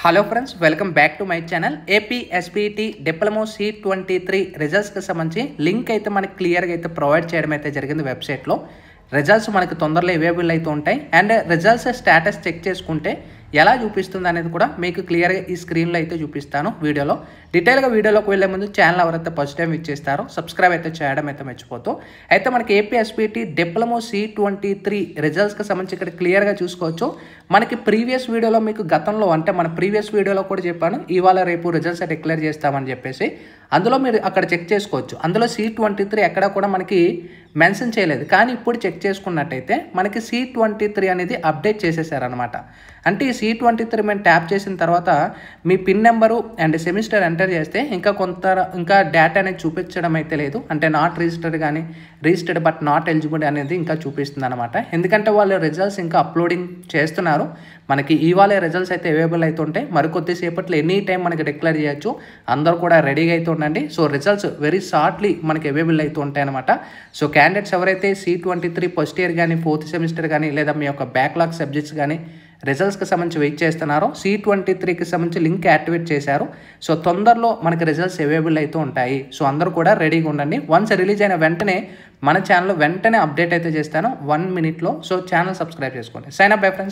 Hello friends, welcome back to my channel. AP SBT diploma C23 రిజల్ట్స్కి సంబంధించి link అయితే మనకి క్లియర్గా అయితే ప్రొవైడ్ చేయడం అయితే జరిగింది వెబ్సైట్లో. రిజల్ట్స్ మనకి తొందరలో అవైలబుల్ అయితే ఉంటాయి. అండ్ రిజల్ట్స్ స్టేటస్ చెక్ చేసుకుంటే ఎలా చూపిస్తుంది అనేది కూడా మీకు క్లియర్గా ఈ స్క్రీన్లో అయితే చూపిస్తాను వీడియోలో. డీటెయిల్గా వీడియోలోకి వెళ్ళే ముందు ఛానల్ ఎవరైతే ఫస్ట్ టైం ఇచ్చేస్తారో సబ్స్క్రైబ్ అయితే చేయడం అయితే మర్చిపోతూ. అయితే మనకి ఏపీ ఎస్బీటీ డిప్లొమా C23 రిజల్ట్స్కి సంబంధించి ఇక్కడ క్లియర్గా చూసుకోవచ్చు. మనకి ప్రీవియస్ వీడియోలో మీకు గతంలో అంటే మన ప్రీవియస్ వీడియోలో కూడా చెప్పాను ఇవాళ రేపు రిజల్ట్స్ డిక్లేర్ చేస్తామని చెప్పేసి. అందులో మీరు అక్కడ చెక్ చేసుకోవచ్చు. అందులో C23 ఎక్కడ కూడా మనకి మెన్షన్ చేయలేదు. కానీ ఇప్పుడు చెక్ చేసుకున్నట్టయితే మనకి C23 అనేది అప్డేట్ చేసేసారనమాట. అంటే ఈ C23 మేము ట్యాప్ చేసిన తర్వాత మీ pin number and semester enter చేస్తే ఇంకా డేటా అనేది చూపించడం అయితే లేదు. అంటే నాట్ రిజిస్టర్డ్ కానీ రిజిస్టర్డ్ బట్ నాట్ ఎలిజిబుల్ అనేది ఇంకా చూపిస్తుంది అనమాట. ఎందుకంటే వాళ్ళు రిజల్ట్స్ ఇంకా అప్లోడింగ్ చేస్తున్నారు. మనకి ఇవాళ రిజల్ట్స్ అయితే అవైలబుల్ అయితే ఉంటాయి. మరికొద్దిసేపట్లో ఎనీ టైం మనకి డిక్లేర్ చేయొచ్చు. అందరూ కూడా రెడీగా అయితే ఉండండి. సో రిజల్ట్స్ వెరీ షార్ట్లీ మనకి అవైలబుల్ అయితే ఉంటాయి అనమాట. సో క్యాండిడేట్స్ ఎవరైతే C23 ఫస్ట్ ఇయర్ కానీ ఫోర్త్ సెమిస్టర్ కానీ లేదా మీ యొక్క బ్యాక్లాగ్ సబ్జెక్ట్స్ కానీ రిజల్ట్స్కి సంబంధించి వెయిట్ చేస్తున్నారో C23కి సంబంధించి లింక్ యాక్టివేట్ చేశారు. సో తొందరలో మనకి రిజల్ట్స్ అవైలబుల్ అయితే ఉంటాయి. సో అందరూ కూడా రెడీగా ఉండండి. వన్స్ రిలీజ్ అయిన వెంటనే మన ఛానల్లో వెంటనే అప్డేట్ అయితే చేస్తాను 1 minute. సో ఛానల్ సబ్స్క్రైబ్ చేసుకోండి. Sign up bye friends.